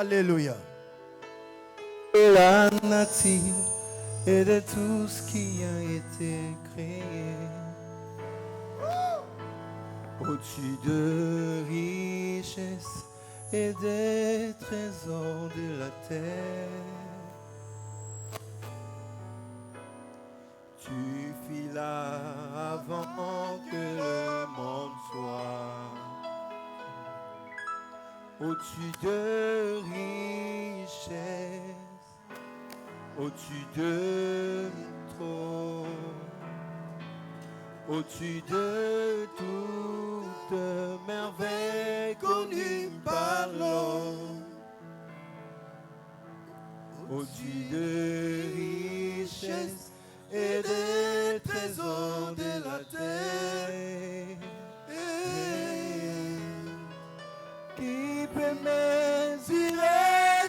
Alléluia. La nature et de tout ce qui a été créé. Au-dessus de richesses et des trésors de la terre. Tu fis là avant que le monde soit. Au-dessus de richesses, au-dessus de trône, au-dessus de toute merveille connue par l'homme, au-dessus de richesses et des trésors de la terre, qui peut mesurer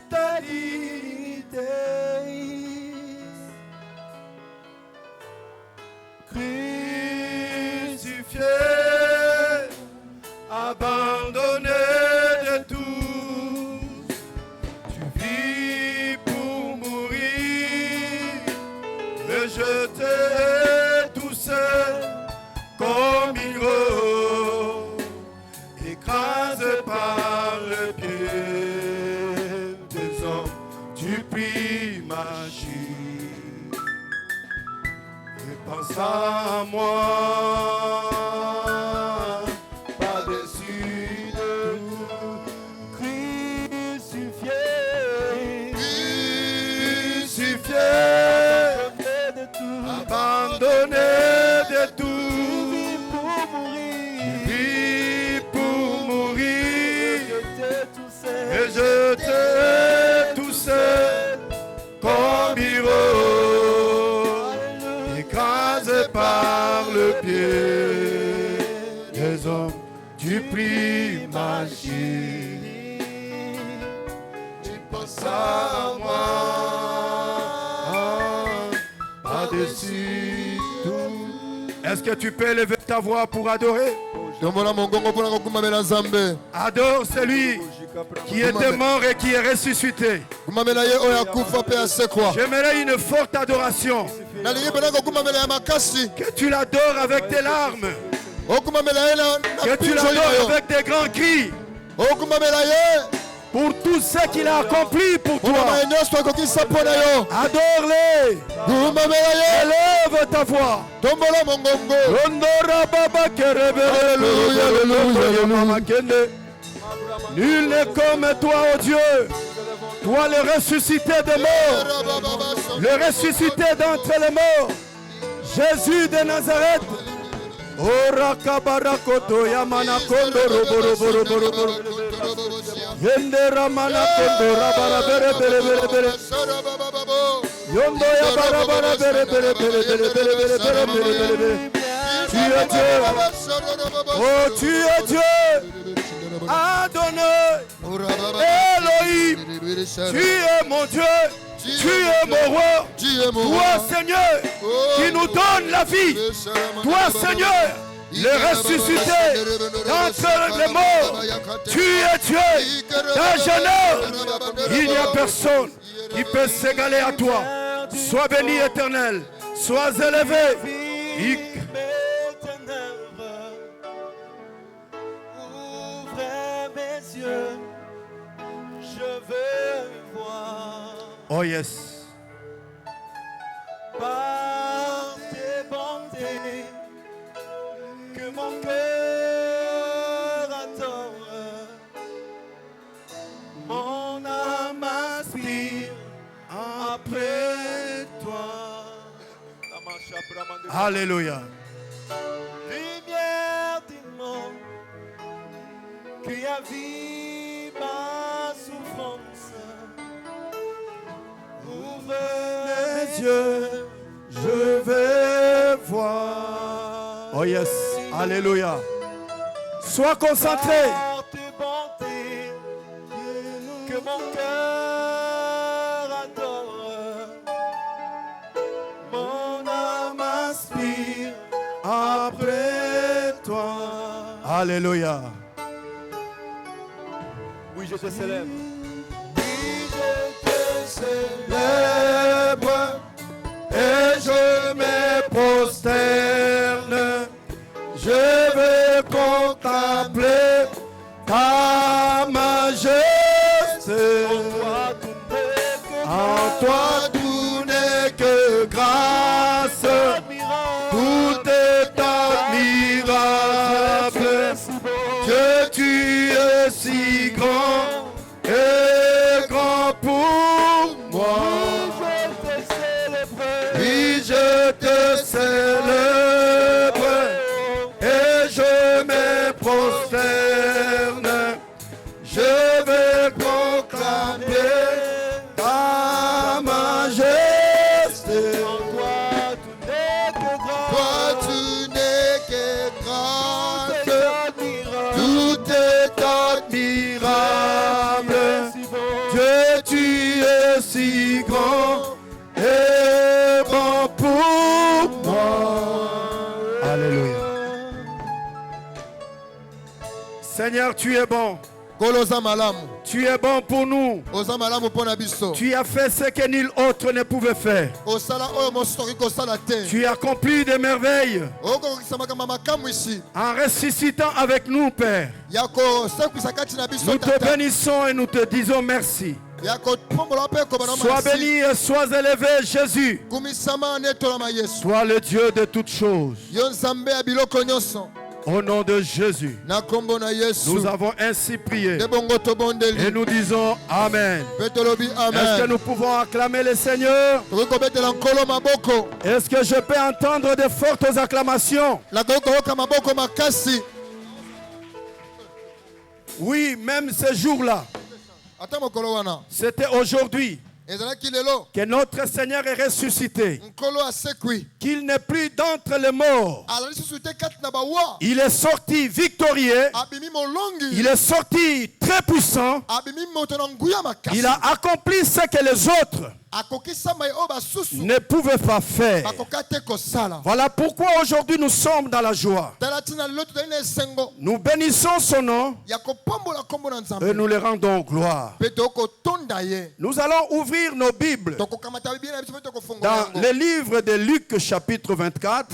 ta dignité. Crucifié, abandonné de tout, tu vis pour mourir, rejeté tout seul comme héros, écrasé par le pied des hommes, tu pries ma chute. Pense à moi, par-dessus de tout, crucifié, crucifié, de tout, abandonné de tout, vis pour mourir, rejeté tout seul, comme héros, écrasé par le pied des hommes, tu pries ma chute. Tu penses à moi, par-dessus tout. Est-ce que tu peux élever ta voix pour adorer? Adore celui qui était mort et qui est ressuscité. J'aimerais une forte adoration. Que tu l'adores avec tes larmes. Que tu l'adores avec des grands cris. Pour tout ce qu'il a accompli pour toi. Adore-les. Élève ta voix. Nul n'est comme toi, oh Dieu. Toi le ressuscité des morts. Le ressuscité d'entre les morts. Jésus de Nazareth. Ora kabarakoto yamana kondo robo. Yendera mana kondo rabara bere bere bere bere. Yondo ya bara bara bere bere bere bere bere bere bere bere bere. Tu es Dieu. Oh, tu es Dieu. Adonai. Elohim. Tu es mon Dieu. Tu es mon roi. Toi, Seigneur, qui nous donne la vie. Toi, Seigneur, le ressuscité d'entre les morts. Tu es Dieu. Dans Genève, il n'y a personne qui peut s'égaler à toi. Sois béni, éternel. Sois élevé. Ouvrez mes yeux. Je veux voir. Oh yes. Par tes bontés, que mon cœur adore, mon âme aspire après toi. Alléluia. Lumière du monde, qui avive ma souffrance. Ouvre mes yeux, je vais voir. Oh yes, alléluia. Sois concentré. Par tes bontés, que mon cœur adore, mon âme aspire après toi. Alléluia. Oui, je te célèbre. célèbre et je me prosterne. Je veux contempler ta majesté. En toi tout n'est que grâce, tout est admirable. Que tu es si grand et grand pour moi. Oui, je te célèbre et je me prosterne. Je vais proclamer ta majesté. Toi, tu n'es que grâce, tout est admirable. Dieu, tu es si grand et bon pour moi. Alléluia. Seigneur, tu es bon. Tu es bon pour nous. Tu as fait ce que nul autre ne pouvait faire. Tu as accompli des merveilles en ressuscitant avec nous, Père. Nous te bénissons et nous te disons merci. Sois béni et sois élevé, Jésus. Sois le Dieu de toutes choses. Au nom de Jésus, nous avons ainsi prié et nous disons Amen. Est-ce que nous pouvons acclamer le Seigneur? Est-ce que je peux entendre de fortes acclamations? Oui, même ce jour-là, c'était aujourd'hui que notre Seigneur est ressuscité, qu'il n'est plus d'entre les morts. Il est sorti victorieux, il est sorti très puissant, il a accompli ce que les autres ne pouvaient pas faire. Voilà pourquoi aujourd'hui nous sommes dans la joie. Nous bénissons son nom et nous le rendons gloire. Nous allons ouvrir nos Bibles dans le livre de Luc chapitre 24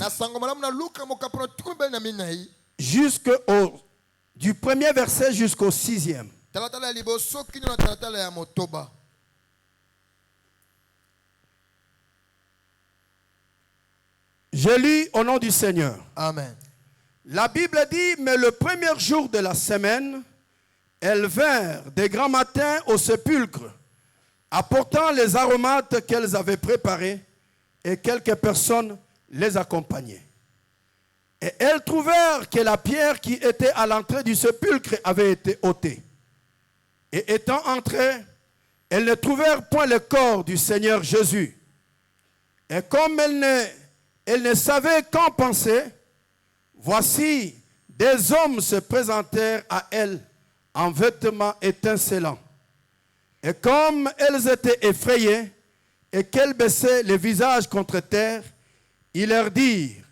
du premier verset jusqu'au 6e. Je lis au nom du Seigneur. Amen. La Bible dit, mais le premier jour de la semaine, elles vinrent des grands matins au sépulcre, apportant les aromates qu'elles avaient préparés, et quelques personnes les accompagnaient. Et elles trouvèrent que la pierre qui était à l'entrée du sépulcre avait été ôtée. Et étant entrées, elles ne trouvèrent point le corps du Seigneur Jésus. Et comme elles ne savaient qu'en penser, voici, des hommes se présentèrent à elles en vêtements étincelants. Et comme elles étaient effrayées et qu'elles baissaient le visage contre terre, ils leur dirent,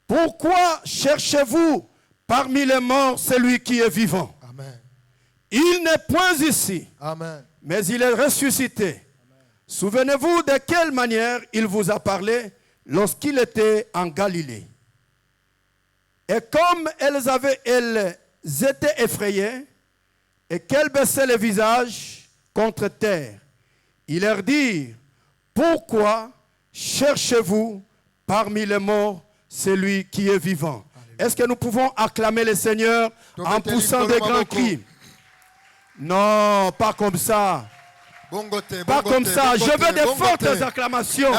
pourquoi cherchez-vous parmi les morts celui qui est vivant? Amen. Il n'est point ici, Amen. mais il est ressuscité. Souvenez-vous de quelle manière il vous a parlé lorsqu'il était en Galilée. Et comme elles étaient effrayées et qu'elles baissaient le visage contre terre, il leur dit, pourquoi cherchez-vous parmi les morts celui qui est vivant? Est-ce que nous pouvons acclamer le Seigneur en poussant des grands cris? Non, pas comme ça. Pas comme ça. Je veux des fortes acclamations.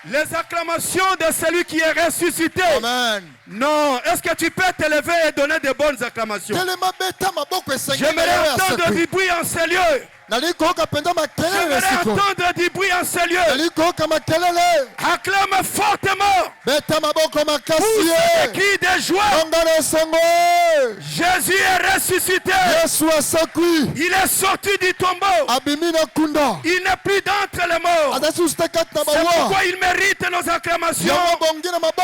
Les acclamations de celui qui est ressuscité. Amen. Non, est-ce que tu peux t'élever et donner de bonnes acclamations? J'aimerais entendre du bruit en ces lieux. J'aimerais entendre du bruit en ces lieux. Acclame fortement. Pousse des cris de joie. Jésus est ressuscité. Il est sorti du tombeau. Il n'est plus d'entre les morts. C'est pourquoi il mérite nos acclamations.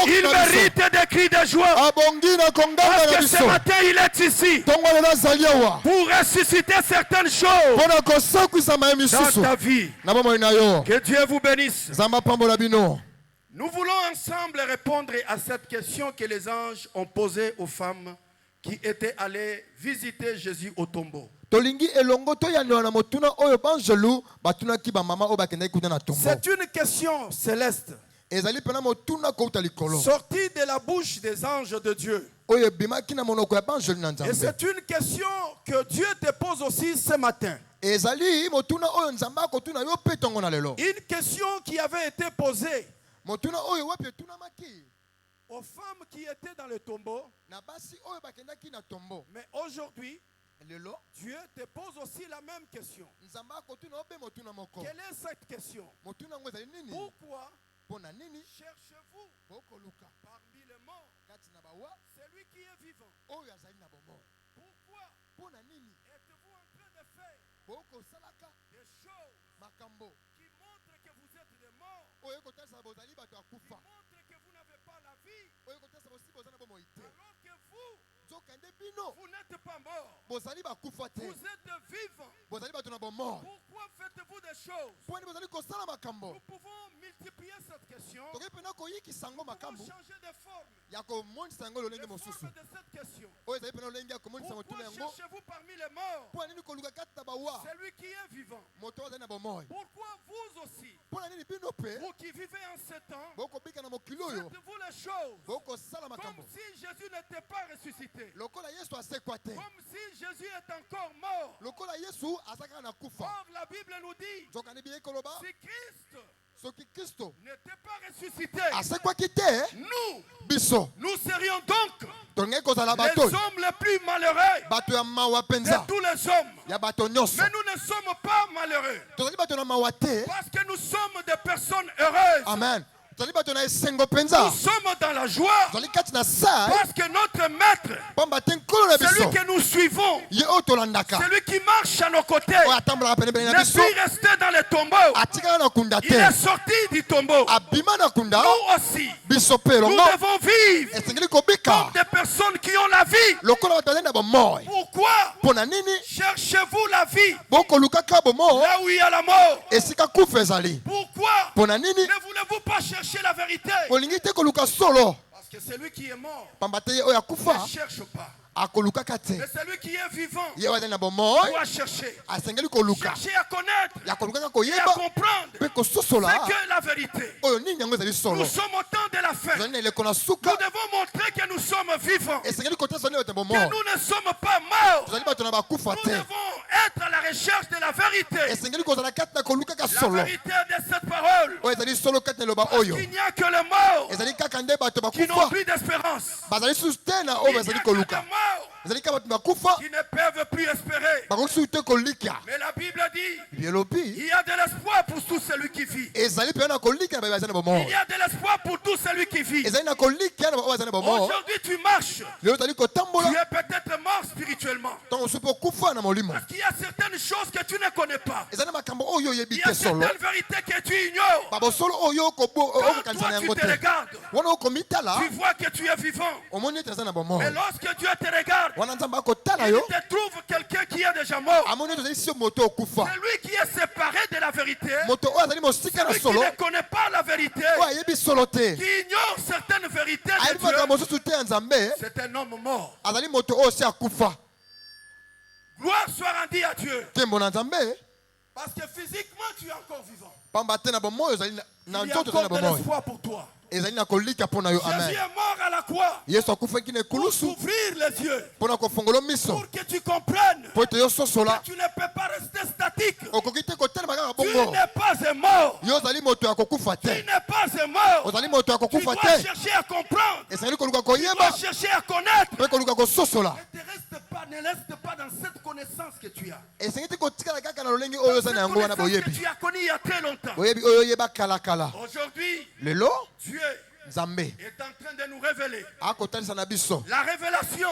Il mérite des cris de joie. Parce que ce matin, il est ici pour ressusciter certaines choses dans ta vie. Que Dieu vous bénisse. Nous voulons ensemble répondre à cette question que les anges ont posée aux femmes qui étaient allées visiter Jésus au tombeau. C'est une question céleste sortie de la bouche des anges de Dieu. Et c'est une question que Dieu te pose aussi ce matin. Une question qui avait été posée aux femmes qui étaient dans le tombeau. Mais aujourd'hui, Dieu te pose aussi la même question. Quelle est cette question? Pourquoi cherchez-vous parmi les morts celui qui est vivant? Pourquoi êtes-vous en train de faire des choses qui montrent que vous êtes des morts, qui montrent que vous n'avez pas la vie, alors que vous n'êtes pas mort, vous êtes vivant? Pourquoi faites-vous des choses? Nous pouvons multiplier cette question. Nous pouvons changer de forme. Les formes de cette question. Pourquoi cherchez-vous parmi les morts celui qui est vivant? Pourquoi vous aussi, vous qui vivez en ce temps, faites-vous les choses comme si Jésus n'était pas ressuscité, comme si Jésus est encore mort? Or, la Bible nous dit, si Christ n'était pas ressuscité, nous serions donc les hommes les plus malheureux de tous les hommes. Mais nous ne sommes pas malheureux parce que nous sommes des personnes heureuses. Amen. Nous sommes dans la joie parce que notre maître, celui que nous suivons, celui qui marche à nos côtés, ne peut rester dans le tombeau. Il est sorti du tombeau. Nous aussi, nous devons vivre comme des personnes qui ont la vie. Pourquoi cherchez-vous la vie là où il y a la mort? Pourquoi ne voulez-vous pas chercher la vérité? Parce que celui qui est mort ne cherche pas. Mais celui qui est vivant doit chercher. Chercher à connaître et à comprendre ce que la vérité. Nous sommes au temps de la fin. Nous devons montrer que nous sommes vivants, que nous ne sommes pas morts. Nous devons être à la recherche de la vérité. La vérité de cette parole. Parce qu'il n'y a que les morts qui n'ont plus d'espérance. Il n'y a que les morts qui ne peuvent plus espérer. Mais la Bible dit, il y a de l'espoir pour tout celui qui vit. Il y a de l'espoir pour tout celui qui vit. Aujourd'hui tu marches. Tu es peut-être mort spirituellement. Parce qu'il y a certaines choses que tu ne connais pas. Il y a certaines vérités que tu ignores. Quand toi tu te regardes, tu vois que tu es vivant. Mais lorsque Dieu te regarde, il te trouve quelqu'un qui est déjà mort. Celui qui est séparé de la vérité, celui qui ne connaît pas la vérité, qui ignore certaines vérités de Dieu, c'est un homme mort. Gloire soit rendue à Dieu. Parce que physiquement tu es encore vivant. Il y a encore de l'espoir pour toi. Jésus est mort à la croix pour s'ouvrir les yeux, pour que tu comprennes que tu ne peux pas rester statique. Tu n'es pas un mort. Tu n'es pas un mort. Tu dois chercher à comprendre. Tu dois chercher à connaître. Ne reste pas dans cette connaissance que tu as. Cette connaissance que tu as connue il y a très longtemps. Aujourd'hui, Dieu est en train de nous révéler. La révélation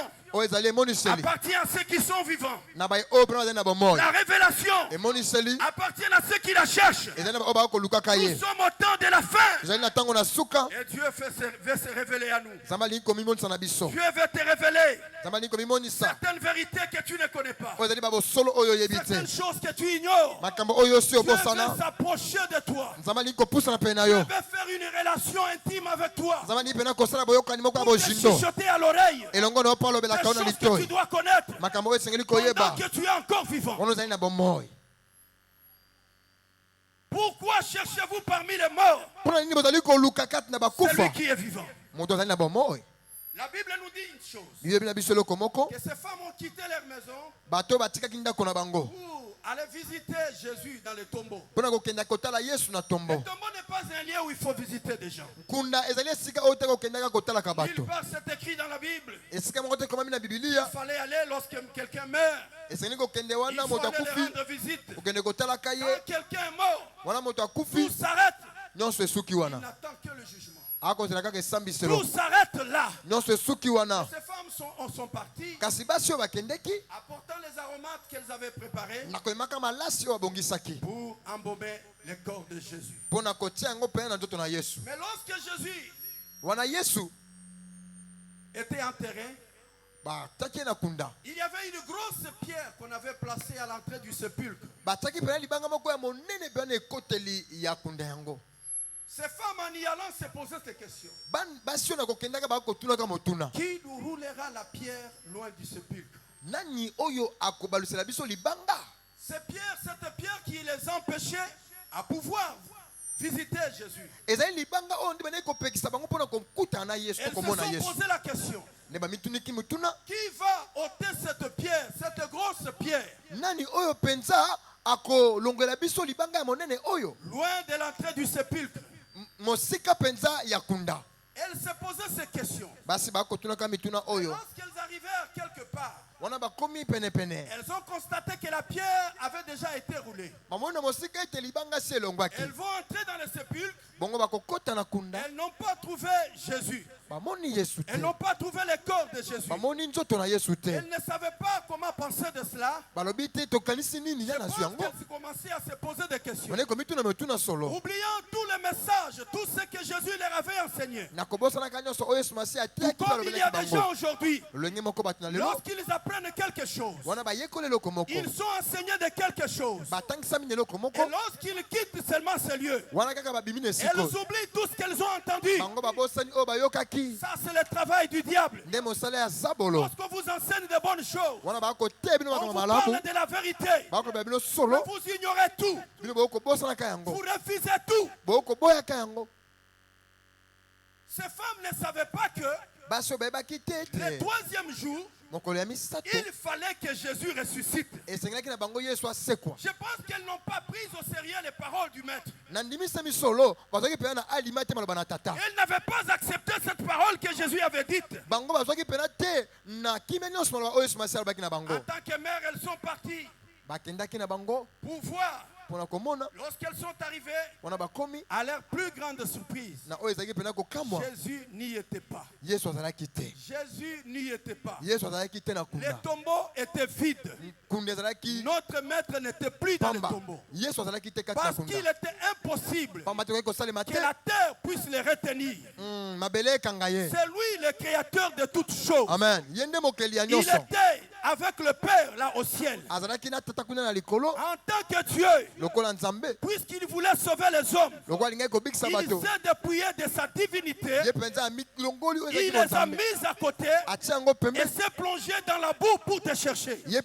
appartient à ceux qui sont vivants. La révélation appartient à ceux qui la cherchent. Nous sommes au temps de la fin. Et Dieu veut se révéler à nous. Dieu veut te révéler certaines vérités que tu ne connais pas. Certaines choses que tu ignores. Dieu veut s'approcher de toi. Dieu veut faire une relation intime avec toi. Pour te chuchoter à l'oreille. Des choses que tu dois connaître pendant que tu es encore vivant. Pourquoi cherchez-vous parmi les morts celui qui est vivant? La Bible nous dit une chose, que ces femmes ont quitté leur maison pour aller visiter Jésus dans le tombeau. Le tombeau n'est pas un lieu où il faut visiter des gens. Nulle part c'est écrit dans la Bible. Il fallait aller lorsque quelqu'un meurt. Il faut aller lui rendre visite. Quand quelqu'un est mort, tout s'arrête. Il n'attend que le jugement. Tout s'arrête là. Ces femmes sont parties apportant les aromates qu'elles avaient préparés pour embaumer le corps de Jésus. Mais lorsque Jésus était enterré, il y avait une grosse pierre qu'on avait placée à l'entrée du sépulcre. Ces femmes en y allant se posaient cette question. Qui nous roulera la pierre loin du sépulcre? Cette pierre qui les empêchait à pouvoir visiter Jésus. Elles se sont posé la question. Qui va ôter cette pierre, cette grosse pierre? Loin de l'entrée du sépulcre. Elles se posaient ces questions. Lorsqu'elles arrivèrent quelque part, elles ont constaté que la pierre avait déjà été roulée. Elles vont entrer dans le sépulcre. Elles n'ont pas trouvé Jésus. Elles n'ont pas trouvé le corps de Jésus. Elles ne savaient pas comment penser de cela. Je pense qu'elles commençaient à se poser des questions. Oubliant tout le message, tout ce que Jésus leur avait enseigné. Comme il y a des gens aujourd'hui, lorsqu'ils apprennent quelque chose, ils sont enseignés de quelque chose. Et lorsqu'ils quittent seulement ce lieu, elles oublient tout ce qu'elles ont entendu. Ça, c'est le travail du diable. Lorsqu'on vous enseigne de bonnes choses, on vous parle de la vérité, vous ignorez tout, vous refusez tout. Ces femmes ne savaient pas que le troisième jour, il fallait que Jésus ressuscite. Je pense qu'elles n'ont pas pris au sérieux les paroles du maître. Elles n'avaient pas accepté cette parole que Jésus avait dite. En tant que mère, elles sont parties pour voir. Lorsqu'elles sont arrivées, à leur plus grande surprise, Jésus n'y était pas. Jésus n'y était pas. Le tombeau était vide. Notre maître n'était plus dans le tombeau. Parce qu'il était impossible que la terre puisse les retenir. C'est lui le créateur de toutes choses. Il était avec le Père là au ciel. En tant que Dieu, puisqu'il voulait sauver les hommes, il s'est dépouillé de sa divinité. Il les a mis à côté et s'est plongé dans la boue pour te chercher. Et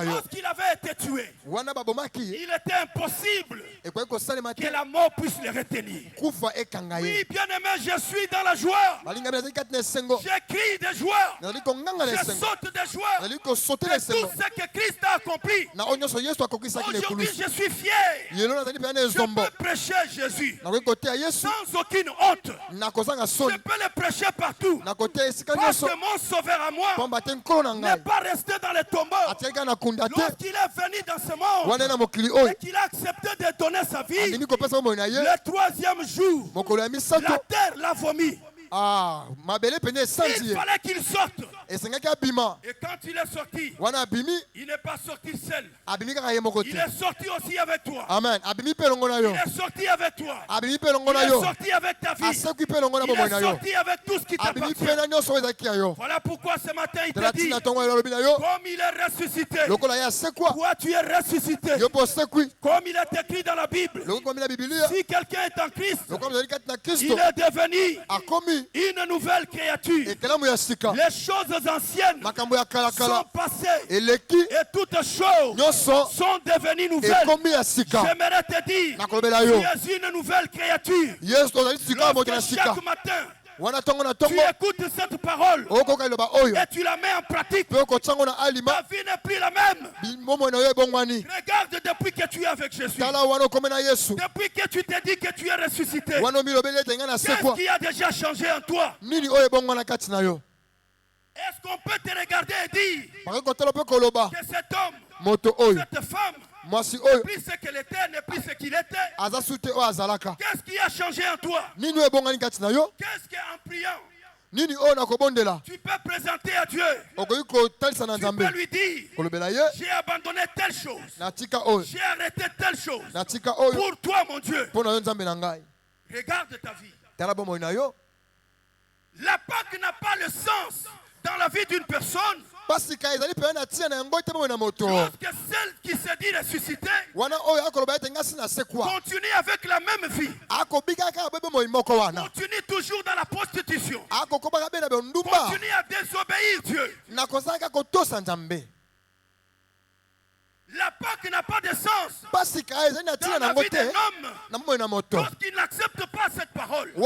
lorsqu'il avait été tué, il était impossible que la mort puisse les retenir. Oui, bien aimé, je suis dans la joie. Je crie de joie. Je saute de joie de tout ce que Christ a accompli. Aujourd'hui, je suis fier. Je peux prêcher Jésus sans aucune honte. Je peux le prêcher partout. Parce que mon sauveur à moi n'est pas resté dans les tombeaux. Lorsqu'il est venu dans ce monde et qu'il a accepté de donner sa vie, le troisième jour, la terre l'a vomi. Il fallait qu'il sorte. Et quand il est sorti, il n'est pas sorti seul. Il est sorti aussi avec toi. Amen. Il est sorti avec toi. Il est sorti avec ta vie. Il est sorti avec tout ce qui t'appartient. Voilà pourquoi ce matin il te dit, comme il est ressuscité, toi tu es ressuscité. Comme il est écrit dans la Bible, si quelqu'un est en Christ, il est devenu une nouvelle créature. Les choses anciennes sont passées et toutes choses sont devenues nouvelles. J'aimerais te dire, tu es une nouvelle créature. Lorsque chaque matin tu écoutes cette parole et tu la mets en pratique, ta vie n'est plus la même. Regarde depuis que tu es avec Jésus, depuis que tu t'es dit que tu es ressuscité, qu'est-ce qui a déjà changé en toi? Est-ce qu'on peut te regarder et dire que cet homme, cette femme, n'est plus ce qu'elle était, n'est plus ce qu'il était? Qu'est-ce qui a changé en toi? Qu'est-ce qu'en priant tu peux présenter à Dieu? Tu peux lui dire, j'ai abandonné telle chose, j'ai arrêté telle chose pour toi mon Dieu. Regarde ta vie. La Pâque n'a pas le sens dans la vie d'une personne. Lorsque celle qui se dit ressuscité continue avec la même vie, continue toujours dans la prostitution, continue à désobéir Dieu, la Pâque n'a pas de sens dans la vie d'un homme lorsqu'il n'accepte pas cette parole. Tu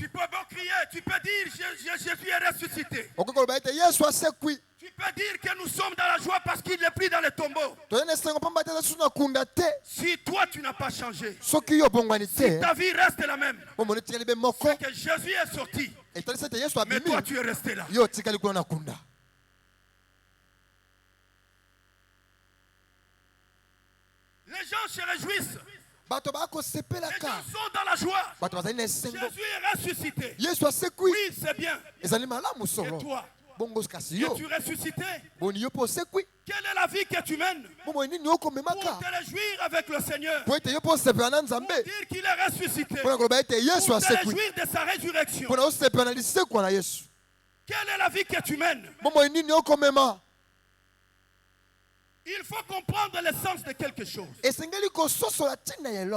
peux bon crier, tu peux dire Jésus est ressuscité. Tu peux dire que nous sommes dans la joie parce qu'il n'est plus dans les tombeaux. Si toi tu n'as pas changé, si ta vie reste la même, c'est que Jésus est sorti, mais toi tu es resté là. Les gens se réjouissent. Les gens sont dans la joie. Jésus est ressuscité. Oui, c'est bien. Et toi, es-tu ressuscité? Quelle est la vie que tu mènes pour te réjouir avec le Seigneur? Pour dire qu'il est ressuscité. Pour te réjouir de sa résurrection. Quelle est la vie que tu mènes? Il faut comprendre le sens de quelque chose.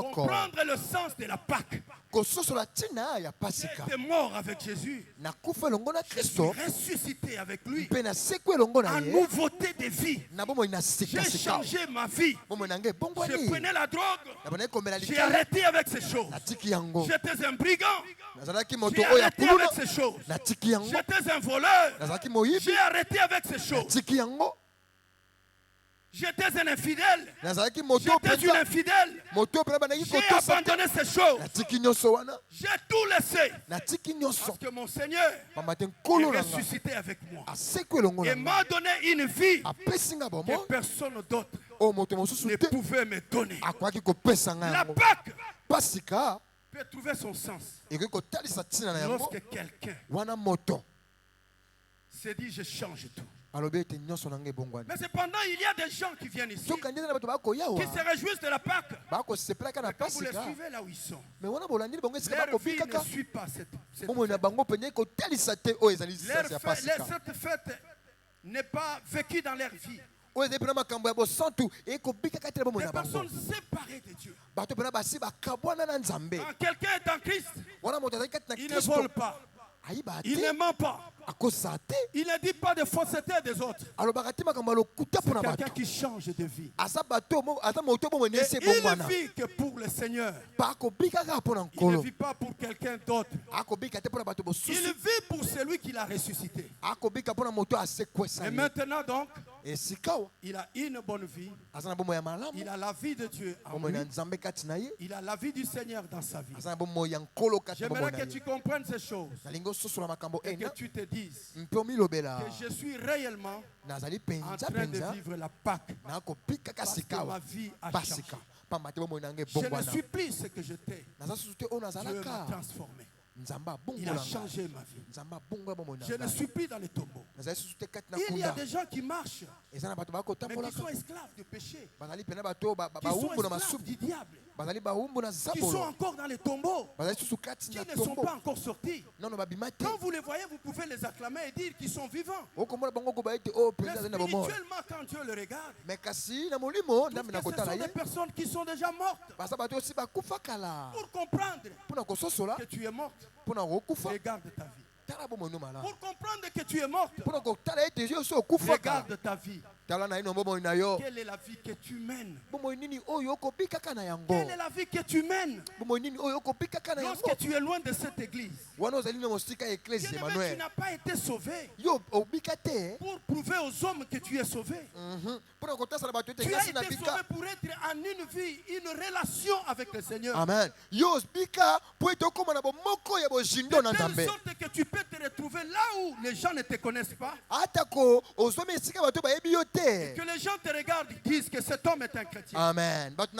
Comprendre le sens de la Pâque. J'étais mort avec Jésus. Je suis ressuscité avec lui. En nouveauté de vie. J'ai changé ma vie. Je prenais la drogue. J'ai arrêté avec ces choses. J'étais un brigand. J'ai arrêté avec ces choses. J'étais un voleur. J'ai arrêté avec ces choses. J'étais un infidèle. J'étais une infidèle. J'ai abandonné ces choses. J'ai tout laissé. Parce que mon Seigneur est ressuscité avec moi. Et m'a donné une vie que personne d'autre ne pouvait me donner. La Pâque peut trouver son sens lorsque quelqu'un se dit je change tout. Mais cependant, il y a des gens qui viennent ici, qui se réjouissent de la Pâque. Quand vous les suivez là où ils sont, leur vie ne suit pas cette fête. Cette fête n'est pas vécue dans leur vie. Des personnes séparées de Dieu. Quand quelqu'un est en Christ, il ne vole pas. Il ne ment pas. Il ne dit pas de fausseté des autres. C'est quelqu'un qui change de vie. Et il ne vit que pour le Seigneur. Il ne vit pas pour quelqu'un d'autre. Il vit pour celui qui l'a ressuscité. Et maintenant donc, il a une bonne vie. Il a la vie de Dieu en lui. Il a la vie du Seigneur dans sa vie. J'aimerais que tu comprennes ces choses. Et que tu te dises que je suis réellement en train de vivre la Pâque. Parce que ma vie a changé. Je ne suis plus ce que j'étais. Dieu m'a transformé. Il a changé ma vie. Je ne suis plus dans les tombeaux. Il y a des gens qui marchent, mais qui sont esclaves du péché, qui sont esclaves du diable, qui sont encore dans les tombeaux, qui ne sont pas encore sortis. Quand vous les voyez, vous pouvez les acclamer et dire qu'ils sont vivants. Mais spirituellement, quand Dieu les regarde, ce sont des personnes qui sont déjà mortes. Pour comprendre que tu es morte, regarde ta vie. Pour comprendre que tu es morte, regarde ta vie. Quelle est la vie que tu mènes? Quelle est la vie que tu mènes lorsque tu es loin de cette église? Tu n'as pas été sauvé pour prouver aux hommes que tu es sauvé. Tu as été sauvé pour être en une vie, une relation avec le Seigneur. Amen. De telle sorte que tu peux te retrouver là où les gens ne te connaissent pas. Et que les gens te regardent et disent que cet homme est un chrétien. Amen. Lorsqu'ils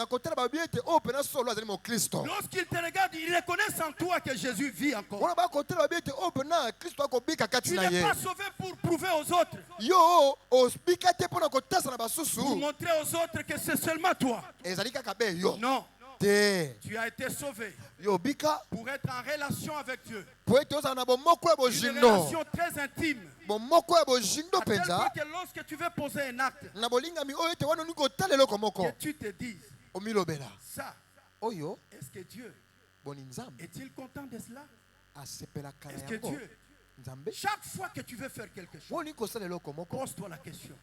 te regardent, ils reconnaissent en toi que Jésus vit encore. Tu n'es pas sauvé pour prouver aux autres, pour montrer aux autres que c'est seulement toi. Non. Tu as été sauvé pour être en relation avec Dieu. Une relation très intime. À tel point que lorsque tu veux poser un acte, que tu te dises, ça, est-ce que Dieu est-il content de cela? Est-ce que Dieu, chaque fois que tu veux faire quelque chose, pose-toi la question.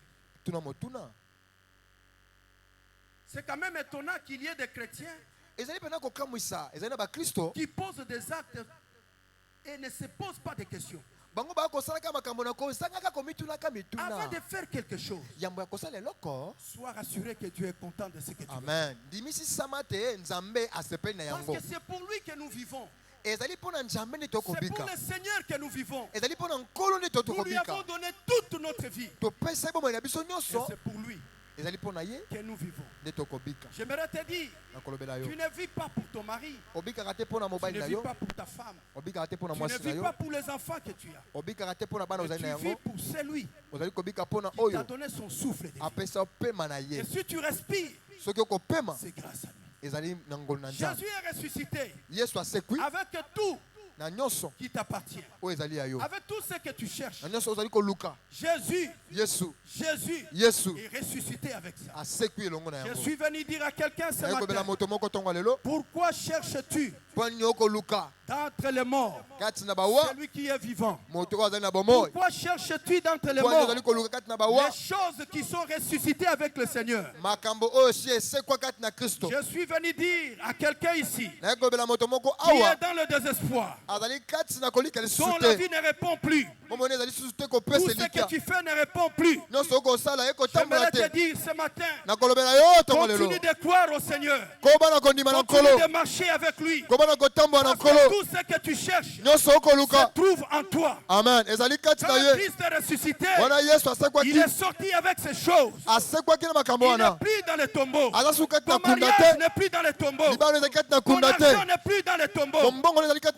C'est quand même étonnant qu'il y ait des chrétiens qui posent des actes et ne se posent pas de questions. Avant de faire quelque chose, sois rassuré que Dieu est content de ce que tu fais. Amen. Parce que c'est pour lui que nous vivons. C'est pour le Seigneur que nous vivons. Nous lui avons donné toute notre vie. Et c'est pour lui que nous vivons. J'aimerais te dire, tu ne vis pas pour ton mari, tu ne vis pas pour ta femme, tu ne vis pas pour les enfants que tu as, mais tu vis pour celui qui t'a donné son souffle de vie. Et si tu respires, c'est grâce à lui. Jésus est ressuscité avec tout qui t'appartient, avec tout ce que tu cherches. Jésus est ressuscité avec ça. Je suis venu dire à quelqu'un ce matin, pourquoi cherches-tu d'entre les morts celui qui est vivant? Pourquoi cherches-tu d'entre les morts les choses qui sont ressuscitées avec le Seigneur? Je suis venu dire à quelqu'un ici qui est dans le désespoir, dont la vie ne répond plus, tout ce que tu fais ne répond plus. J'aimerais te dire ce matin, continue de croire au Seigneur, continue de marcher avec lui, parce que tout ce que tu cherches se trouve en toi. Amen. Quand le Christ est ressuscité, il est sorti avec ces choses. Il n'est plus dans les tombeaux. Ton mariage n'est plus dans les tombeaux. Ton argent n'est plus dans les tombeaux.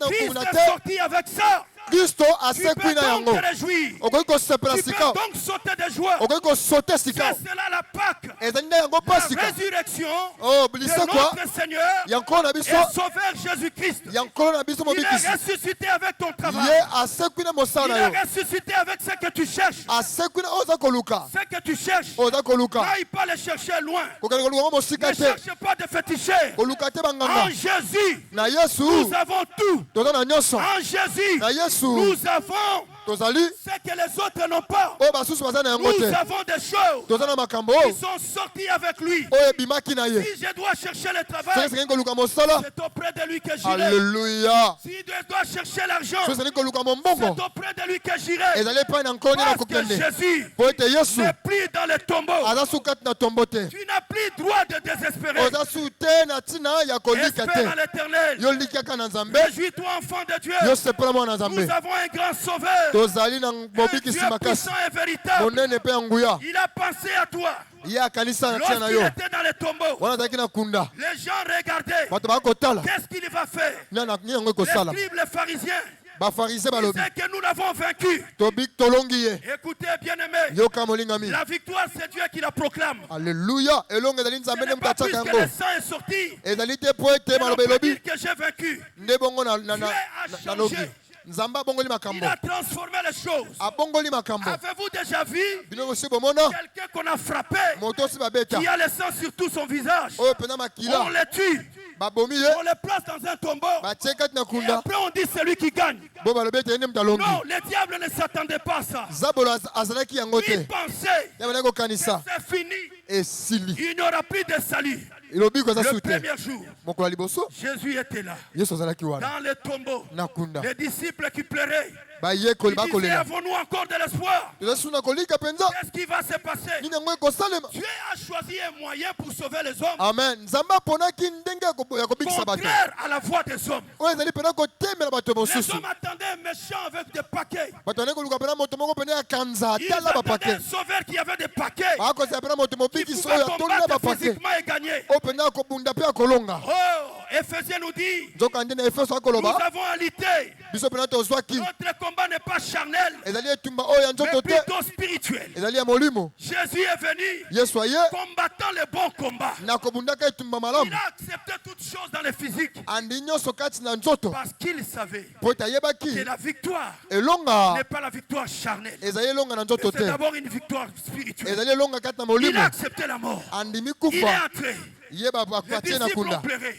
Christ est sorti avec ça. Tu peux donc te réjouir. Tu peux donc sauter de joie. C'est cela la Pâque. La résurrection de notre Seigneur et Sauveur Jésus-Christ. Il est ressuscité avec ton travail. Il est ressuscité avec ce que tu cherches. Ce que tu cherches, n'aille pas le chercher loin. Ne cherche pas de féticheur. En Jésus, nous avons tout. En Jésus, Nous avons ce que les autres n'ont pas. Nous avons des choses qui sont sorties avec lui. Si je dois chercher le travail, c'est auprès de lui que j'irai. Alléluia. Si je dois chercher l'argent, c'est auprès de lui que j'irai. Parce que Jésus n'est plus dans le tombeau. Tu n'as plus droit de désespérer. Espère à l'éternel. Réjouis-toi, enfant de Dieu. Nous avons un grand sauveur. Un Dieu puissant et véritable. Il a pensé à toi. Lorsqu'il était dans le tombeau, les gens regardaient. Qu'est-ce qu'il va faire? Les scribes, les pharisiens, c'est que nous l'avons vaincu. Écoutez, bien-aimés, la victoire, c'est Dieu qui la proclame. Alléluia. Ce n'est pas plus que le sang est sorti. Et non pas dire que j'ai vaincu. Dieu a changé. Il a transformé les choses. Avez-vous déjà vu quelqu'un qu'on a frappé, qui a le sang sur tout son visage? On le tue. On le place dans un tombeau. Et après on dit c'est lui qui gagne. Non, le diable ne s'attendait pas à ça. Il pensait que c'est fini. Il n'y aura plus de salut. Le premier jour, Jésus était là. Dans le tombeau. Les disciples qui pleuraient. Ils disaient, avons-nous encore de l'espoir? Qu'est-ce qui va se passer? Dieu a choisi un moyen pour sauver les hommes. Amen. Contraire à la voix des hommes. Les hommes attendaient un méchant avec des paquets. Ils attendaient un sauveur qui avait des paquets. Qui pouvait combattre physiquement et gagner. Oh, Éphésiens nous dit, nous avons alité. Notre combat n'est pas charnel, mais plutôt spirituel. Jésus est venu combattant le bon combat. Il a accepté toutes choses dans le physique parce qu'il savait que la victoire n'est pas la victoire charnelle. C'est d'abord une victoire spirituelle. Il a accepté la mort. Il est entré. Les disciples ont pleuré.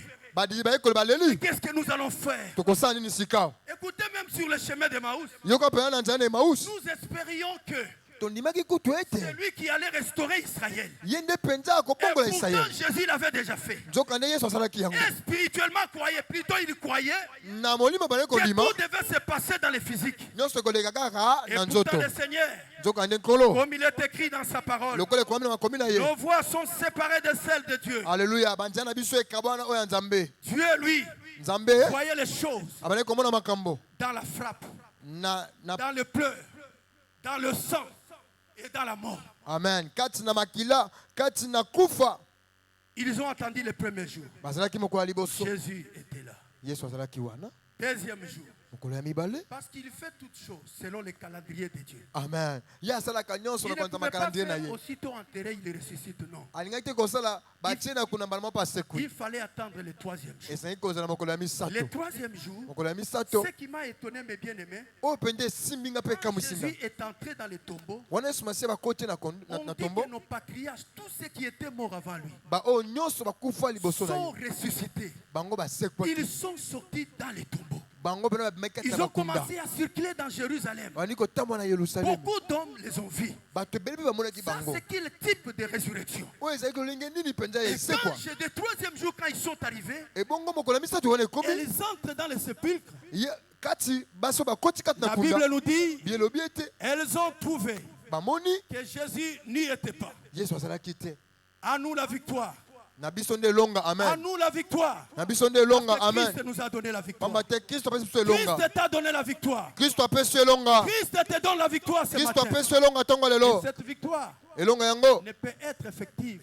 Qu'est-ce que nous allons faire? Écoutez, même sur le chemin d'Emmaüs, nous espérions que c'est lui qui allait restaurer Israël. Et pourtant, Jésus l'avait déjà fait. Et spirituellement, il croyait que tout devait se passer dans le physique. Et pourtant, le Seigneur, comme il est écrit dans sa parole, nos voix sont séparées de celles de Dieu. Alléluia. Dieu, lui, voyait les choses dans la frappe, dans le pleur, dans le sang et dans la mort. Amen. Ils ont attendu le premier jour. Jésus était là. Deuxième jour. Parce qu'il fait toutes choses selon le calendrier de Dieu. Amen. Il ne pouvait pas faire aussitôt enterré, il ressuscite, non. Il fallait attendre le troisième jour. Le troisième jour, ce qui m'a étonné, mes bien-aimés, quand Jésus est entré dans le tombeau, on dit que nos patriarches, tous ceux qui étaient morts avant lui, sont ressuscités. Ils sont sortis dans les tombeaux. Ils ont commencé à circuler dans Jérusalem. Beaucoup d'hommes les ont vus. Ça, c'est quel type de résurrection? Et quand le troisième jour, quand ils sont arrivés, ils entrent dans le sépulcre. La Bible nous dit, elles ont trouvé que Jésus n'y était pas. À nous la victoire. À nous la victoire. Christ nous a donné la victoire. Christ t'a donné la victoire. Christ te donne la victoire ce matin. Et cette victoire ne peut être effective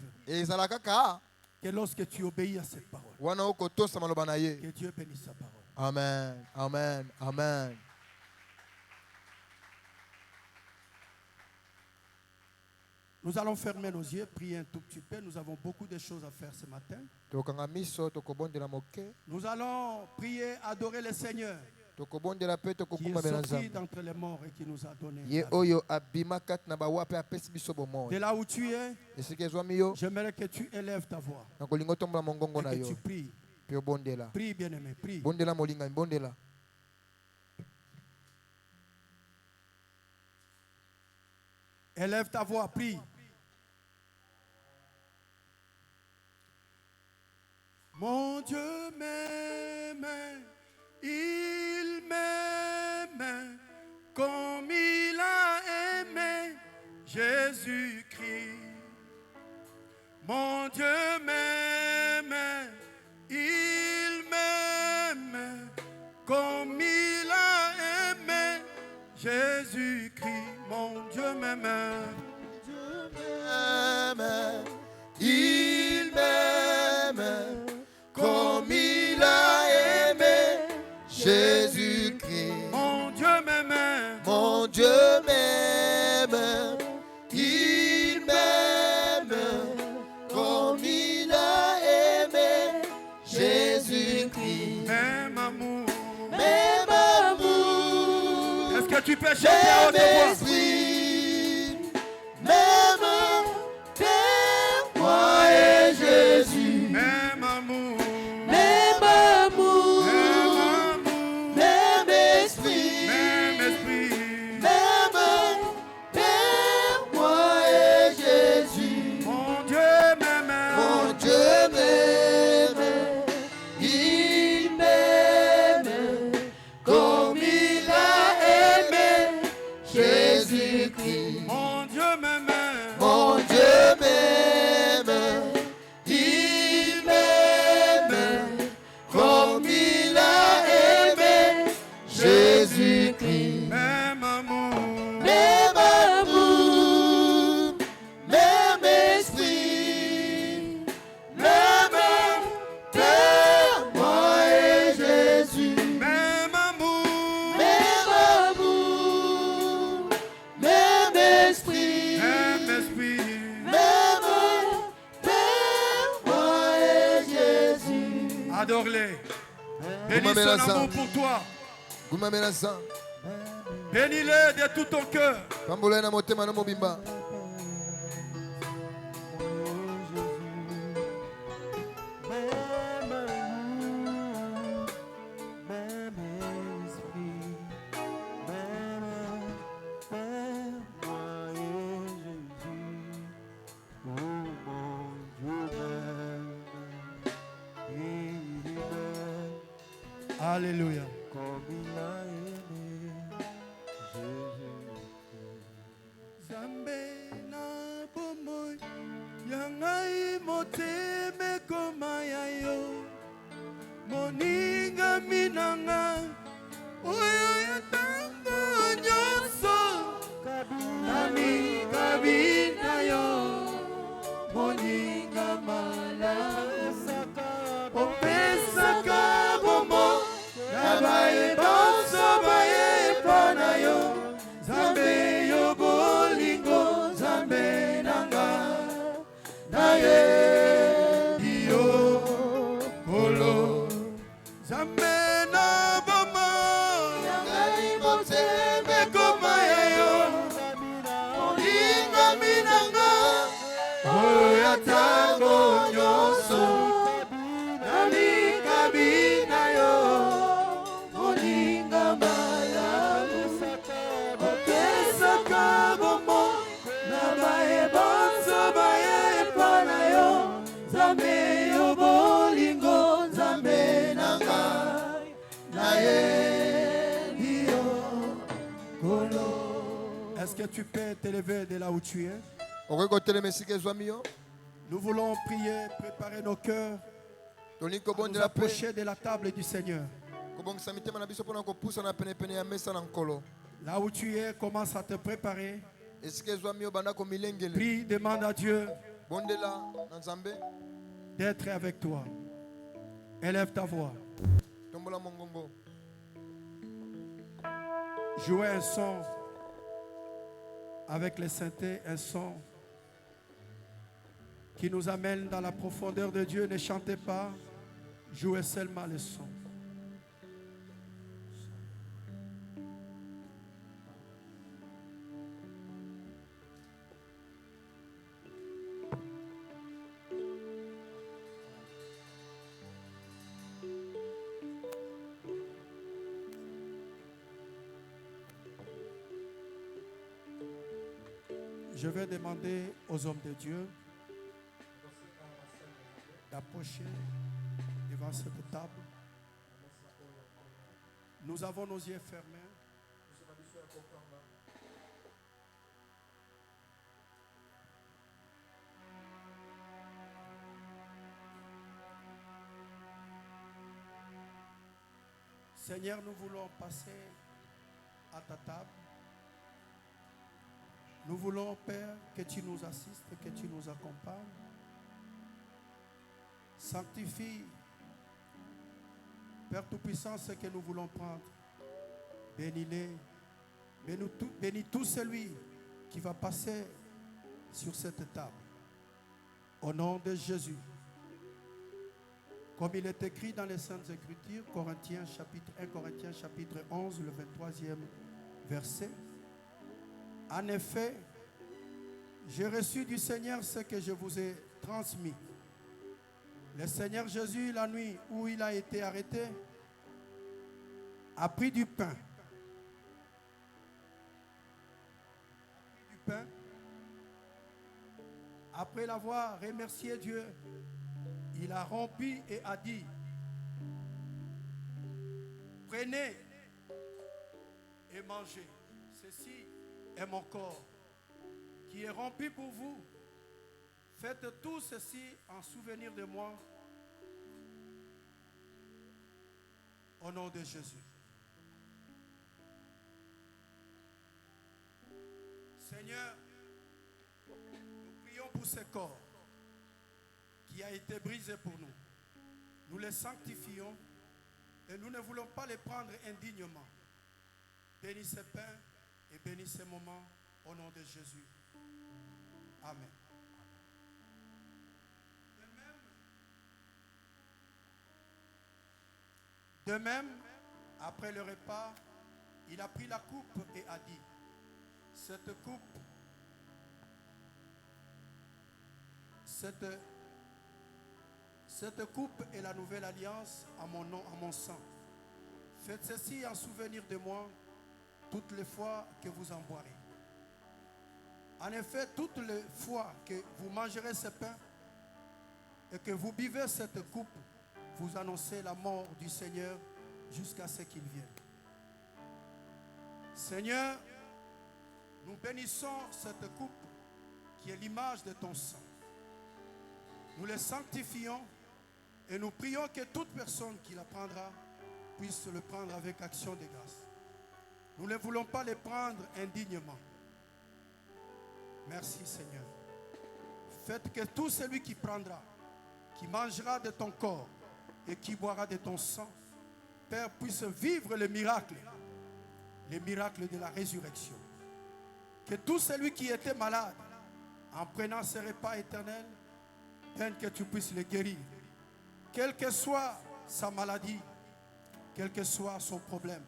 que lorsque tu obéis à cette parole. Que Dieu bénisse sa parole. Amen. Amen. Amen. Nous allons fermer nos yeux, prier un tout petit peu. Nous avons beaucoup de choses à faire ce matin. Nous allons prier, adorer le Seigneur qui est sorti d'entre les morts et qui nous a donné la vie. De là où tu es, j'aimerais que tu élèves ta voix et que tu pries. Prie, bien-aimé, prie. Élève ta voix, prie. Mon Dieu m'aime, il m'aime comme il a aimé Jésus-Christ. Mon Dieu m'aime, il m'aime comme il a aimé Jésus-Christ. Mon Dieu m'aime, il m'aime comme il a aimé Jésus-Christ. Mon Dieu m'aime, mon Dieu m'aime, il m'aime comme il a aimé Jésus-Christ. Même amour, même amour. Est-ce que tu peux chanter à haute voix? Esprit, même Père, moi et Jésus. Même amour, Même amour, même amour, même esprit, même esprit. même Père, moi et Jésus. Mon Dieu m'aime, Mon Dieu m'aime, il m'aime comme il a aimé Jésus-Christ. mon Dieu m'aime, Mon Dieu m'aime, il m'aime comme il a aimé Jésus-Christ. même amour, Même amour, même esprit, même Père, moi et Jésus. même amour, Même amour, même esprit, même esprit. même Père, moi et Jésus. Adore-les. Bénis son amour pour toi. Bénis-le de tout ton cœur. Alléluia. Zambe na bomoy yangai moteme komaya yo moninga minanga oyo yatango nyonso nani kabina yo moninga malasaka opesaka bomo nabaye bonso baye pana yo Zambe yo bolingo Zambe nanga naye yo bolo Zambe na bomo Yangai moteme komaya yo moninga minanga oya tango nyonso nani kabina yo moninga malamu opesaka bomo nabaye bonso baye pana yo Zambe yo bolingo Zambe nanga naye yo kolo. Est-ce que tu peux t'élever de là où tu es? Nous voulons prier, préparer nos cœurs, nous approcher de la table du Seigneur. Là où tu es, commence à te préparer. Prie, demande à Dieu d'être avec toi. Élève ta voix. Jouez un son avec les synthés, un son qui nous amène dans la profondeur de Dieu. Ne chantez pas, jouez seulement le son. Je vais demander aux hommes de Dieu d'approcher devant cette table. Nous avons nos yeux fermés. Seigneur, nous voulons passer à ta table. Nous voulons, Père, que tu nous assistes, que tu nous accompagnes. Sanctifie, Père Tout-Puissant, ce que nous voulons prendre. Bénis-les. Bénis tout celui qui va passer sur cette table. Au nom de Jésus. Comme il est écrit dans les Saintes Écritures, Corinthiens chapitre 1, Corinthiens chapitre 11, le 23e verset. En effet, j'ai reçu du Seigneur ce que je vous ai transmis. Le Seigneur Jésus, la nuit où il a été arrêté, a pris du pain. Après l'avoir remercié Dieu, il a rompu et a dit, prenez et mangez. Ceci est mon corps qui est rompu pour vous. Faites tout ceci en souvenir de moi. Au nom de Jésus. Seigneur, nous prions pour ce corps qui a été brisé pour nous. Nous les sanctifions et nous ne voulons pas les prendre indignement. Bénis ces pains et bénis ces moments au nom de Jésus. Amen. De même, après le repas, il a pris la coupe et a dit, cette coupe est la nouvelle alliance à mon nom, à mon sang. Faites ceci en souvenir de moi toutes les fois que vous en boirez. En effet, toutes les fois que vous mangerez ce pain et que vous buvez cette coupe, vous annoncez la mort du Seigneur jusqu'à ce qu'il vienne. Seigneur, nous bénissons cette coupe qui est l'image de ton sang. Nous les sanctifions et nous prions que toute personne qui la prendra puisse le prendre avec action de grâce. Nous ne voulons pas les prendre indignement. Merci Seigneur. Faites que tout celui qui prendra, qui mangera de ton corps et qui boira de ton sang, Père, puisse vivre le miracle de la résurrection. Que tout celui qui était malade, en prenant ce repas éternel, Père, que tu puisses le guérir. Quelle que soit sa maladie, quel que soit son problème,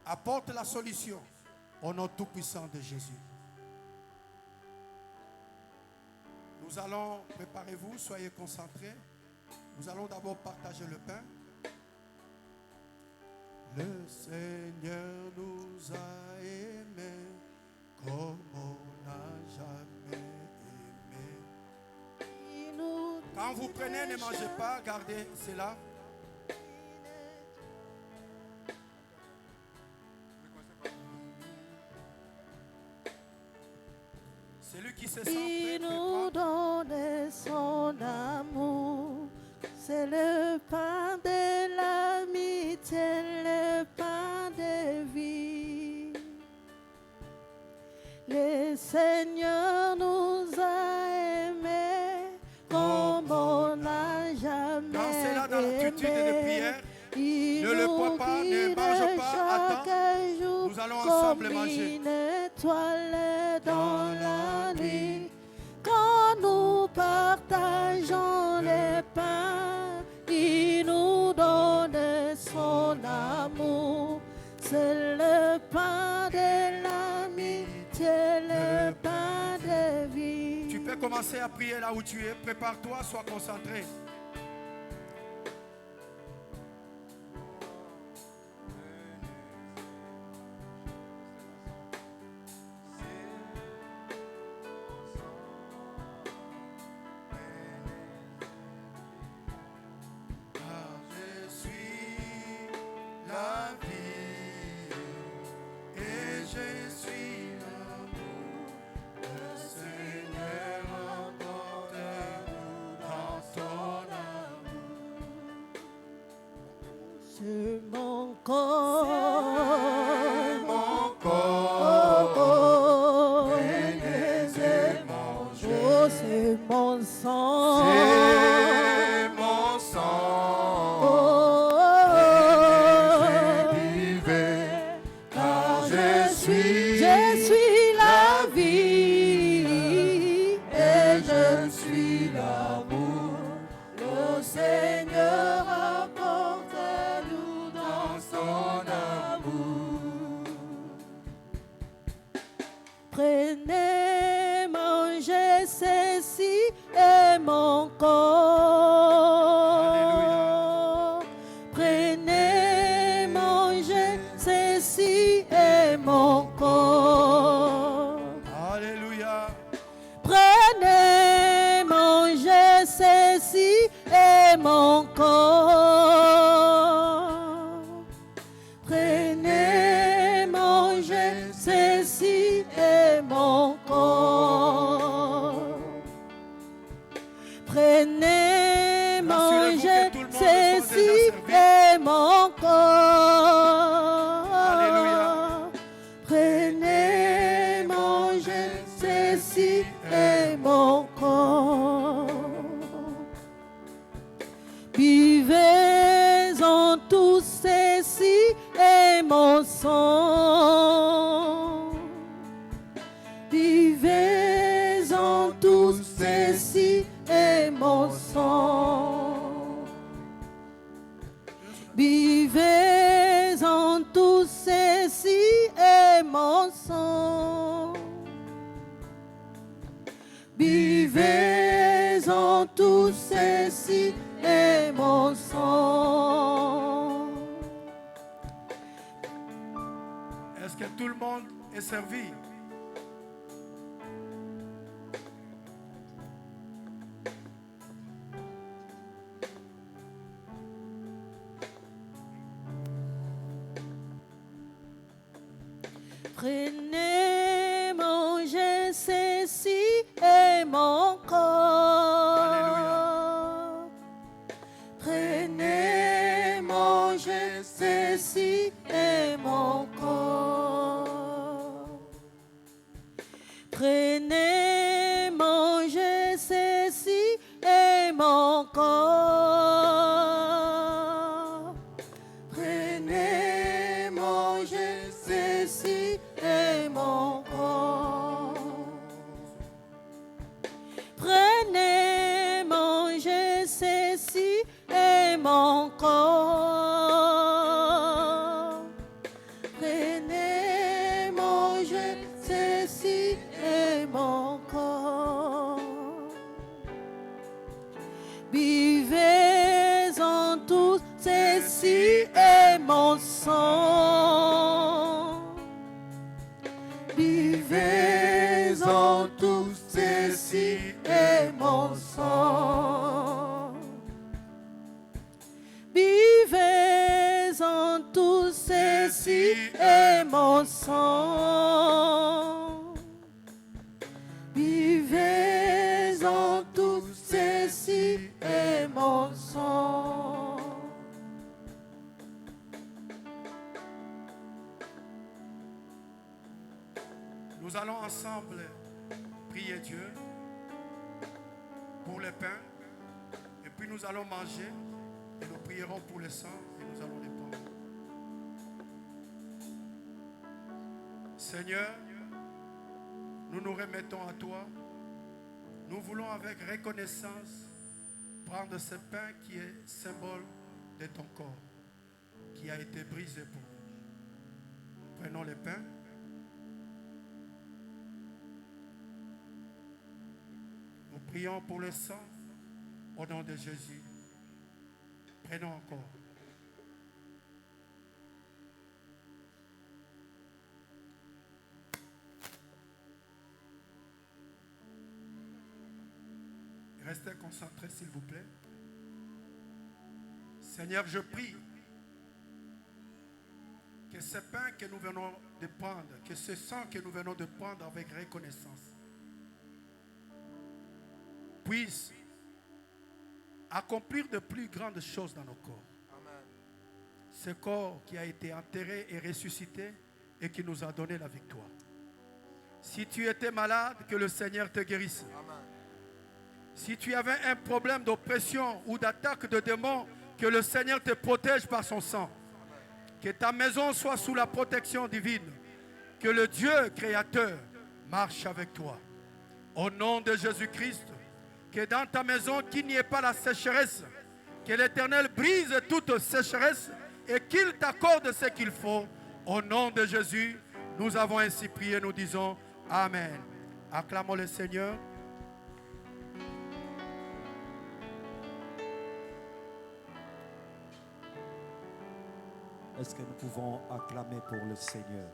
apporte la solution au nom tout-puissant de Jésus. Nous allons, préparez-vous, soyez concentrés. Nous allons d'abord partager le pain. Le Seigneur nous a aimés comme on n'a jamais aimé. Quand vous prenez, ne mangez pas, gardez cela. Celui qui se sent prêt, il nous donne son amour. C'est le pain de l'amitié, le pain de vie. Le Seigneur nous a aimés comme on n'a jamais dansez-la dans l'attitude de prière. Il ne le bois pas, ne mange pas, attends. Nous allons ensemble manger. Une étoile dans la nuit. Quand nous partageons les pains, il nous donne son amour. C'est le pain de l'amitié, le pain de vie. Tu peux commencer à prier là où tu es. Prépare-toi, sois concentré. Prenez, mangez, ceci est mon corps. Prenez, mangez, ceci est mon corps. Prenez, mangez, ceci est mon corps. Prenez, mangez, ceci est mon corps. Prenez, mangez, ceci est mon corps. Prenez, mangez, ceci est mon corps. Buvez-en tous, ceci est mon sang. Buvez-en tous, ceci est mon sang. Buvez-en tous, ceci est mon sang. Buvez-en tous, ceci est mon sang. Nous allons ensemble prier Dieu pour le pain et puis nous allons manger et nous prierons pour le sang et nous allons les prendre. Seigneur, nous nous remettons à toi. Nous voulons avec reconnaissance prendre ce pain qui est symbole de ton corps, qui a été brisé pour nous. Prenons le pain. Nous prions pour le sang au nom de Jésus. Prenons encore. Restez concentrés s'il vous plaît. Seigneur, je prie Que ce pain que nous venons de prendre, que ce sang que nous venons de prendre avec reconnaissance, puisse accomplir de plus grandes choses dans nos corps. Amen. Ce corps qui a été enterré et ressuscité et qui nous a donné la victoire. Si tu étais malade, que le Seigneur te guérisse. Amen. Si tu avais un problème d'oppression ou d'attaque de démons, que le Seigneur te protège par son sang. Que ta maison soit sous la protection divine. Que le Dieu créateur marche avec toi. Au nom de Jésus-Christ, que dans ta maison, qu'il n'y ait pas la sécheresse. Que l'Éternel brise toute sécheresse et qu'il t'accorde ce qu'il faut. Au nom de Jésus, nous avons ainsi prié, nous disons Amen. Acclamons le Seigneur. Est-ce que nous pouvons acclamer pour le Seigneur?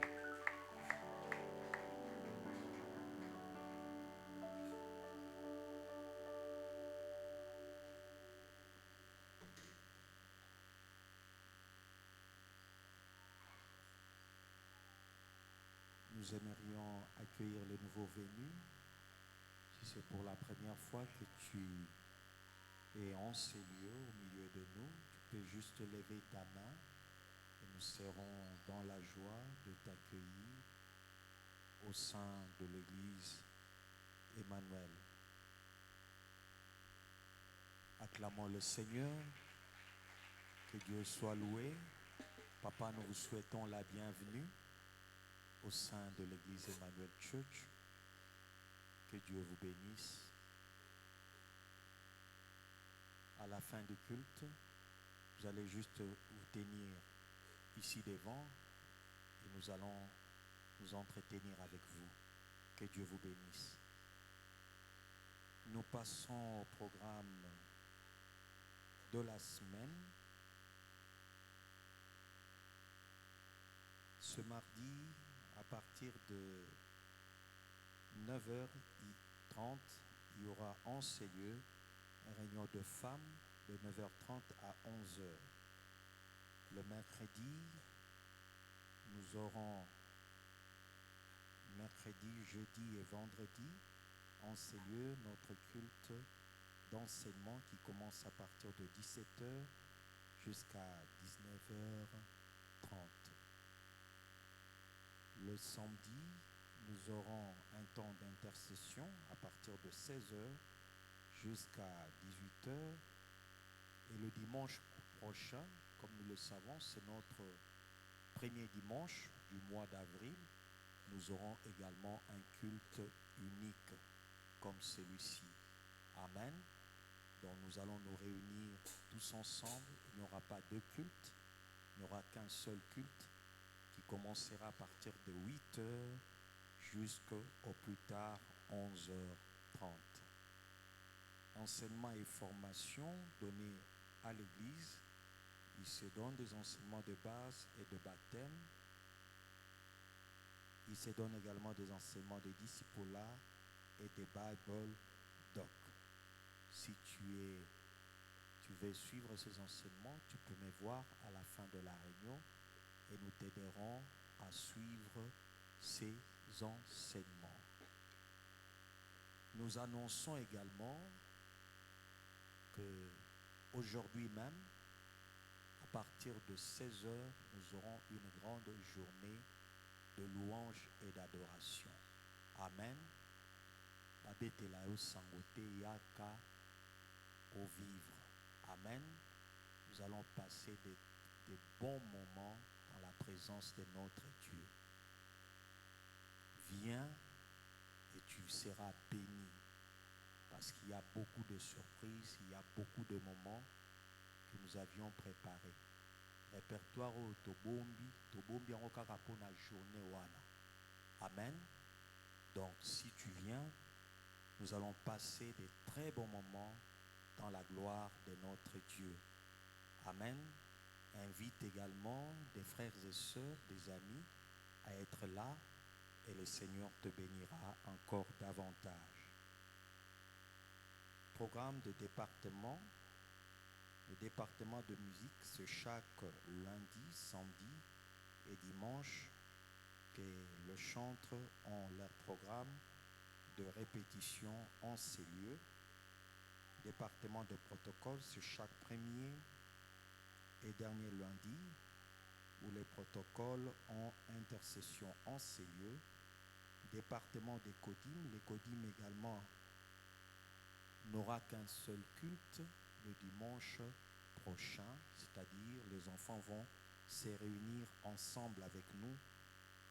Nous aimerions accueillir les nouveaux venus. Si c'est pour la première fois que tu es en ces lieux, au milieu de nous, tu peux juste lever ta main et nous serons dans la joie de t'accueillir au sein de l'Église Emmanuel. Acclamons le Seigneur, que Dieu soit loué. Papa, nous vous souhaitons la bienvenue au sein de l'Église Emmanuel Church. Que Dieu vous bénisse. À la fin du culte, vous allez juste vous tenir ici devant et nous allons nous entretenir avec vous. Que Dieu vous bénisse. Nous passons au programme de la semaine. Ce mardi, à partir de 9h30, il y aura en ces lieux une réunion de femmes de 9h30 à 11h. Le mercredi, nous aurons mercredi, jeudi et vendredi en ces lieux notre culte d'enseignement qui commence à partir de 17h jusqu'à 19h30. Le samedi, nous aurons un temps d'intercession à partir de 16h jusqu'à 18h. Et le dimanche prochain, comme nous le savons, c'est notre premier dimanche du mois d'avril. Nous aurons également un culte unique comme celui-ci. Amen. Donc nous allons nous réunir tous ensemble. Il n'y aura pas deux cultes, il n'y aura qu'un seul culte qui commencera à partir de 8h jusqu'au plus tard 11h30. Enseignement et formation donnés à l'Église. Il se donne des enseignements de base et de baptême. Il se donne également des enseignements de discipulat et des Bible Doc. Si tu veux suivre ces enseignements, tu peux me voir à la fin de la réunion et nous t'aiderons à suivre ces enseignements. Nous annonçons également que aujourd'hui même, à partir de 16h, nous aurons une grande journée de louange et d'adoration. Amen. Au vivre. Amen. Nous allons passer des bons moments dans la présence de notre Dieu. Viens et tu seras béni. Parce qu'il y a beaucoup de surprises, il y a beaucoup de moments que nous avions préparés. Répertoire au Tobombi en Okakapona journée wana. Amen. Donc si tu viens, nous allons passer des très bons moments dans la gloire de notre Dieu. Amen. Invite également des frères et sœurs, des amis à être là et le Seigneur te bénira encore davantage. Programme de département. Le département de musique, c'est chaque lundi, samedi et dimanche que le chantre ont leur programme de répétition en ces lieux. Département de protocole, c'est chaque premier et dernier lundi où les protocoles ont intercession en ces lieux. Département des Codim, les Codim également n'aura qu'un seul culte le dimanche prochain, c'est-à-dire les enfants vont se réunir ensemble avec nous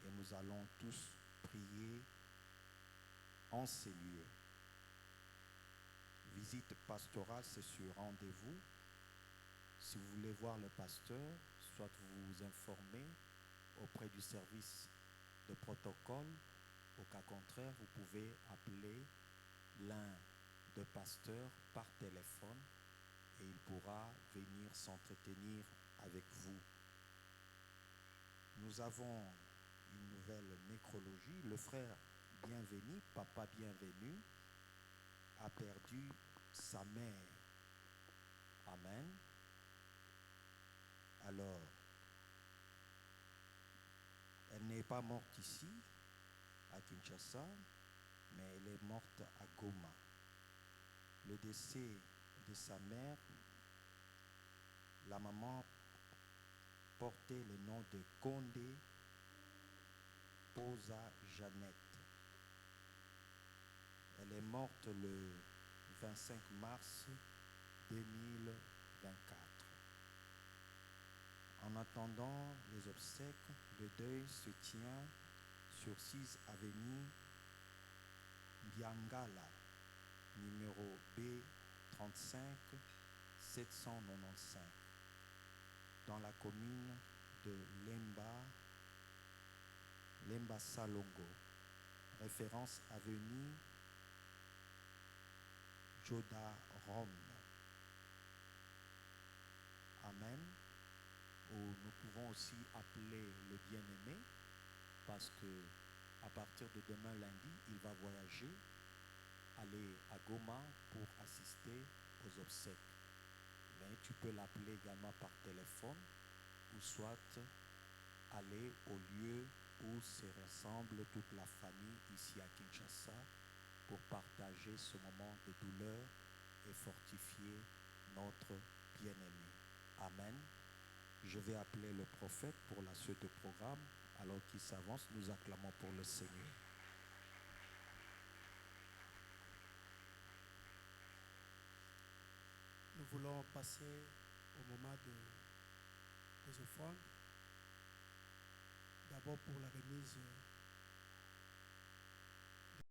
et nous allons tous prier en ces lieux. Visite pastorale, c'est sur rendez-vous. Si vous voulez voir le pasteur, soit vous vous informez auprès du service de protocole. Au cas contraire, vous pouvez appeler l'un des pasteurs par téléphone et il pourra venir s'entretenir avec vous. Nous avons une nouvelle nécrologie. Le frère Bienvenu, papa Bienvenu, a perdu sa mère. Amen. Alors, elle n'est pas morte ici, à Kinshasa, mais elle est morte à Goma. Le décès de sa mère, la maman portait le nom de Condé Posa Jeannette. Elle est morte le 25 mars 2024. En attendant les obsèques, le deuil se tient sur 6 avenue Biangala, numéro B35 795, dans la commune de Lemba Salongo, référence avenue Joda Rome. Amen. Ou nous pouvons aussi appeler le bien-aimé parce que à partir de demain lundi, il va voyager, aller à Goma pour assister aux obsèques. Mais tu peux l'appeler également par téléphone ou soit aller au lieu où se rassemble toute la famille ici à Kinshasa pour partager ce moment de douleur et fortifier notre bien-aimé. Amen. Je vais appeler le prophète pour la suite du programme. Alors qu'il s'avance, nous acclamons pour le Seigneur. Nous voulons passer au moment des offrandes. D'abord pour la remise